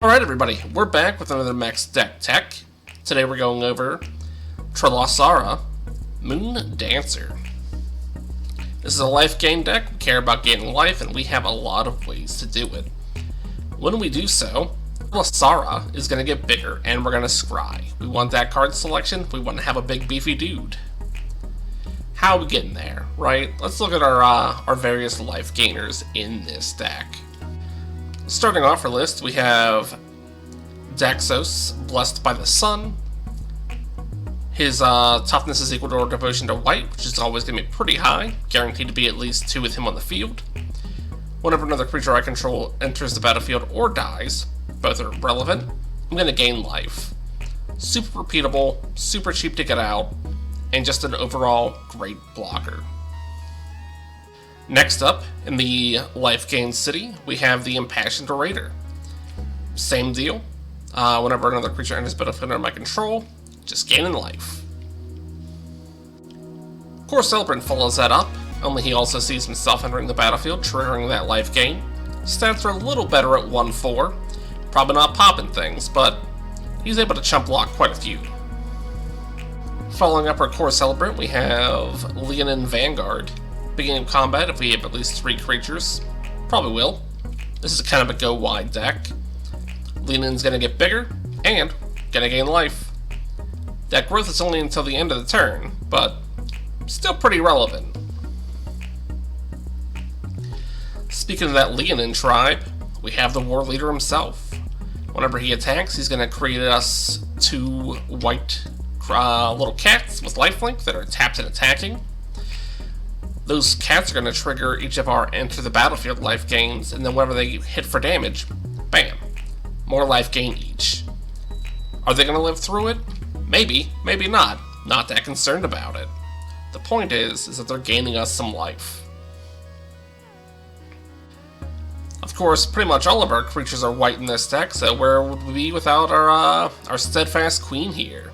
Alright everybody, we're back with another Mech deck tech. Today we're going over Trelasarra, Moon Dancer. This is a life gain deck. We care about gaining life, and we have a lot of ways to do it. When we do so, Trelasarra is going to get bigger, and we're going to scry. We want that card selection. We want to have a big beefy dude. How are we getting there, right? Let's look at our various life gainers in this deck. Starting off our list, we have Daxos, Blessed by the Sun. His toughness is equal to our devotion to white, which is always going to be pretty high, guaranteed to be at least 2 with him on the field. Whenever another creature I control enters the battlefield or dies, both are relevant, I'm going to gain life. Super repeatable, super cheap to get out, and just an overall great blocker. Next up, in the life gain city, we have the Impassioned Raider. Same deal. Whenever another creature enters the battlefield under my control, just gaining life. Core Celebrant follows that up, only he also sees himself entering the battlefield, triggering that life gain. Stats are a little better at 1/4. Probably not popping things, but he's able to chump block quite a few. Following up our Core Celebrant, we have Leonin Vanguard. Beginning of combat, if we have at least 3 creatures, probably will. This is kind of a go-wide deck. Leonin's going to get bigger, and going to gain life. That growth is only until the end of the turn, but still pretty relevant. Speaking of that Leonin tribe, we have the War Leader himself. Whenever he attacks, he's going to create us 2 white little cats with lifelink that are tapped and attacking. Those cats are going to trigger each of our enter the battlefield life gains, and then whenever they hit for damage, bam, more life gain each. Are they going to live through it? Maybe, maybe not. Not that concerned about it. The point is that they're gaining us some life. Of course, pretty much all of our creatures are white in this deck, so where would we be without our Steadfast Queen here?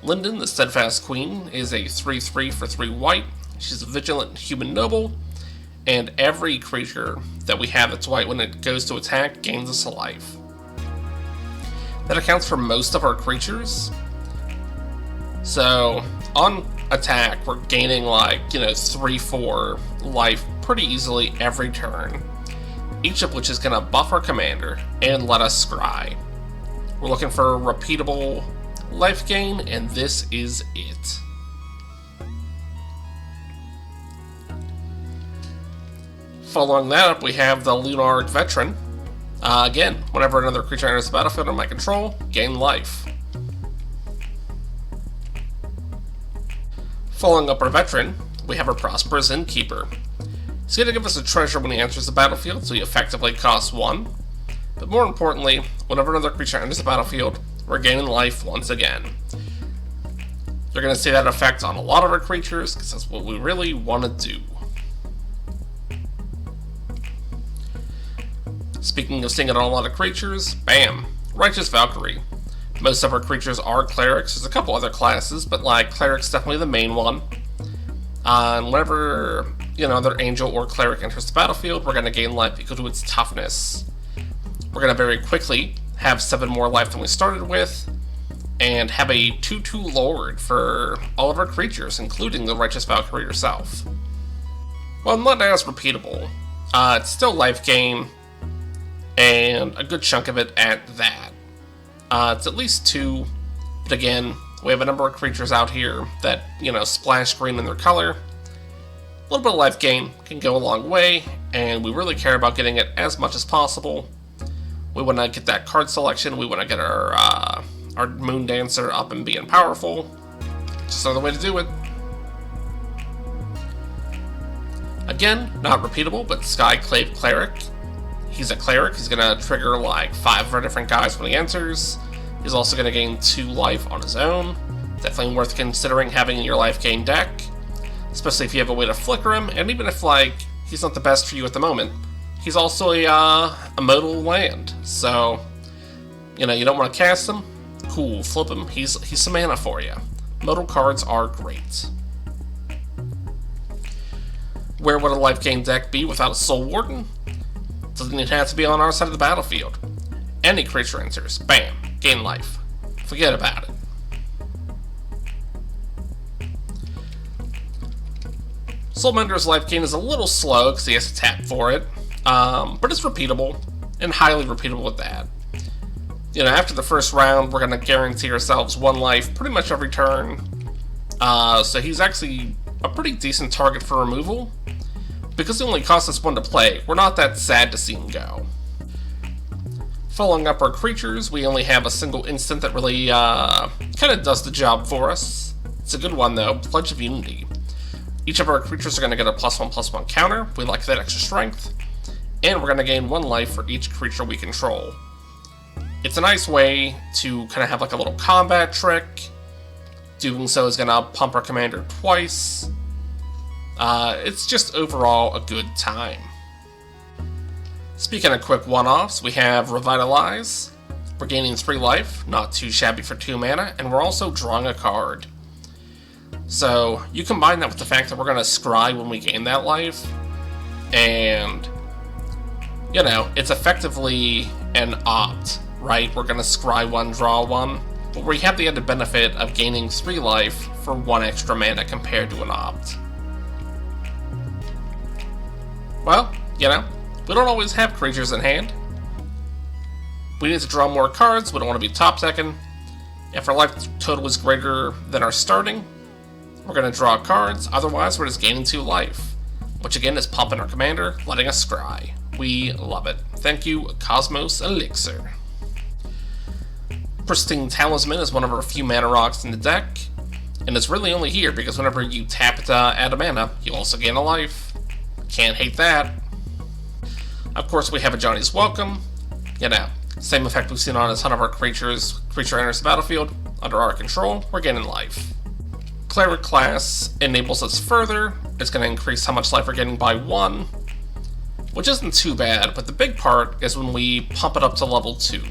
Linden, the Steadfast Queen, is a 3/3 for 3 white. She's a vigilant human noble, and every creature that we have that's white when it goes to attack gains us a life. That accounts for most of our creatures. So, on attack, we're gaining 3-4 life pretty easily every turn, each of which is going to buff our commander and let us scry. We're looking for a repeatable life gain, and this is it. Following that up, we have the Lunarch Veteran. Again, whenever another creature enters the battlefield under my control, gain life. Following up our Veteran, we have our Prosperous Innkeeper. He's going to give us a treasure when he enters the battlefield, so he effectively costs 1. But more importantly, whenever another creature enters the battlefield, we're gaining life once again. You're going to see that effect on a lot of our creatures, because that's what we really want to do. Speaking of seeing it on a lot of creatures, bam, Righteous Valkyrie. Most of our creatures are clerics. There's a couple other classes, but cleric's definitely the main one. And whenever either angel or cleric enters the battlefield, we're going to gain life equal to its toughness. We're going to very quickly have 7 more life than we started with, and have a 2/2 Lord for all of our creatures, including the Righteous Valkyrie herself. While not as repeatable, it's still life gain, and a good chunk of it at that. It's at least 2, but again, we have a number of creatures out here that, splash green in their color. A little bit of life gain can go a long way, and we really care about getting it as much as possible. We want to get that card selection, we want to get our Moon Dancer up and being powerful. Just another way to do it. Again, not repeatable, but Skyclave Cleric. He's a cleric. He's going to trigger 5 of our different guys when he enters. He's also going to gain 2 life on his own. Definitely worth considering having in your life gain deck, especially if you have a way to flicker him. And even if he's not the best for you at the moment, he's also a modal land. So you don't want to cast him. Cool, flip him. He's some mana for you. Modal cards are great. Where would a life gain deck be without a Soul Warden? Doesn't even have to be on our side of the battlefield. any creature enters, bam, gain life. Forget about it. Soulmender's life gain is a little slow because he has to tap for it, but it's repeatable, and highly repeatable at that. You know, after the first round, we're going to guarantee ourselves 1 life pretty much every turn, so he's actually a pretty decent target for removal. Because it only costs us 1 to play, we're not that sad to see him go. Following up our creatures, we only have a single instant that really kind of does the job for us. It's a good one though, Pledge of Unity. Each of our creatures are going to get a +1/+1 counter. We like that extra strength. And we're going to gain 1 life for each creature we control. It's a nice way to kind of have like a little combat trick. Doing so is going to pump our commander twice. It's just overall a good time. Speaking of quick one-offs, we have Revitalize. We're gaining 3 life, not too shabby for 2 mana, and we're also drawing a card. So, you combine that with the fact that we're going to scry when we gain that life, and, you know, it's effectively an opt, right? We're going to scry 1, draw 1, but we have the added benefit of gaining 3 life for 1 extra mana compared to an opt. Well, you know, we don't always have creatures in hand. We need to draw more cards, we don't want to be top-decking. If our life total is greater than our starting, we're going to draw cards, otherwise we're just gaining 2 life. Which again is pumping our commander, letting us scry. We love it. Thank you, Cosmos Elixir. Pristine Talisman is one of our few mana rocks in the deck, and it's really only here because whenever you tap it to add a mana, you also gain a life. Can't hate that. Of course, we have a Johnny's Welcome. You know, same effect we've seen on a ton of our creatures. Creature enters the battlefield, under our control, we're gaining life. Cleric class enables us further. It's going to increase how much life we're getting by 1, which isn't too bad, but the big part is when we pump it up to level 2.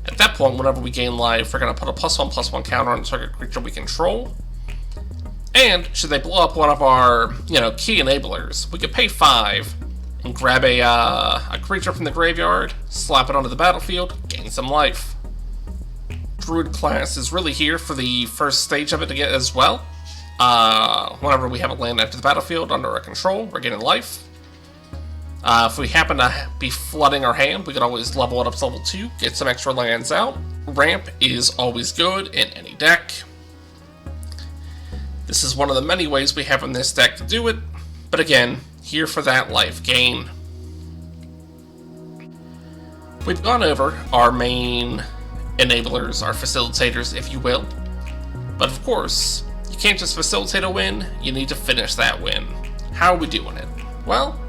At that point, whenever we gain life, we're going to put a +1/+1 counter on the target creature we control. And should they blow up one of our, you know, key enablers, we could pay 5 and grab a creature from the graveyard, slap it onto the battlefield, gain some life. Druid class is really here for the first stage of it to get as well. Whenever we have a land after the battlefield under our control, we're getting life. If we happen to be flooding our hand, we could always level it up to level 2, get some extra lands out. Ramp is always good in any deck. This is one of the many ways we have in this deck to do it, but again, here for that life gain. We've gone over our main enablers, our facilitators, if you will, but of course, you can't just facilitate a win, you need to finish that win. How are we doing it? Well,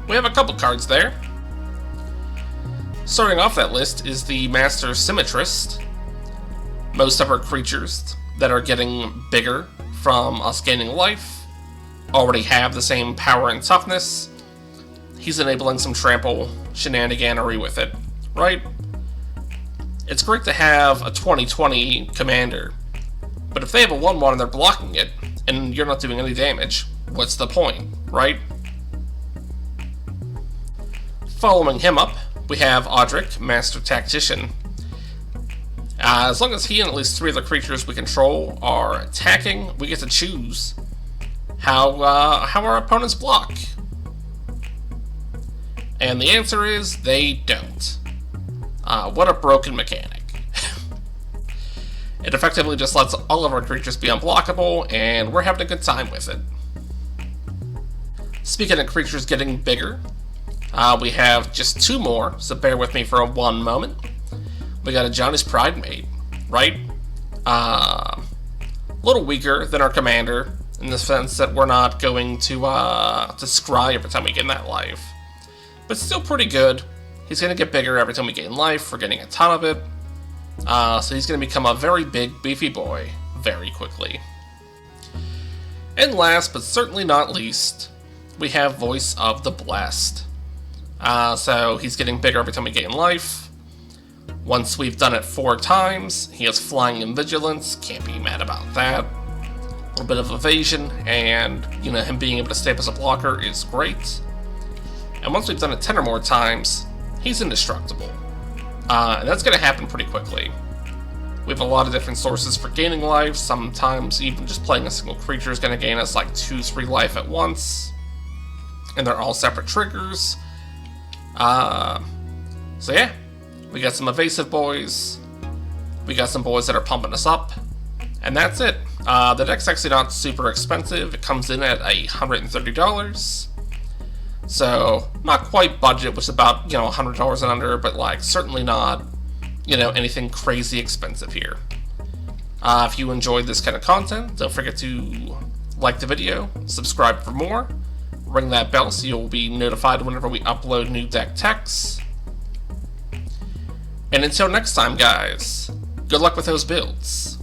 we have a couple cards there. Starting off that list is the Master Symmetrist. Most of our creatures that are getting bigger from us gaining life already have the same power and toughness. He's enabling some trample shenaniganery with it, right? It's great to have a 20/20 commander, but if they have a 1/1 and they're blocking it, and you're not doing any damage, what's the point, right? Following him up, we have Audric, Master Tactician. As long as he and at least 3 of the creatures we control are attacking, we get to choose how our opponents block. And the answer is, they don't. What a broken mechanic. It effectively just lets all of our creatures be unblockable, and we're having a good time with it. Speaking of creatures getting bigger, we have just 2 more, so bear with me for one moment. We got a Johnny's Pridemate, right? A little weaker than our commander, in the sense that we're not going to scry every time we gain that life. But still pretty good. He's going to get bigger every time we gain life, we're getting a ton of it. So he's going to become a very big, beefy boy very quickly. And last, but certainly not least, we have Voice of the Blessed. So he's getting bigger every time we gain life. Once we've done it 4 times, he has Flying and Vigilance, can't be mad about that. A little bit of evasion, and you know, him being able to stay up as a blocker is great. And once we've done it 10 or more times, he's indestructible. And that's going to happen pretty quickly. We have a lot of different sources for gaining life. Sometimes even just playing a single creature is going to gain us like 2-3 life at once. And they're all separate triggers. So yeah, we got some evasive boys. We got some boys that are pumping us up. And that's it. The deck's actually not super expensive. It comes in at $130. So, not quite budget, which is about, $100 and under, but like, certainly not, anything crazy expensive here. If you enjoyed this kind of content, don't forget to like the video, subscribe for more, ring that bell so you'll be notified whenever we upload new deck techs. And until next time, guys, good luck with those builds.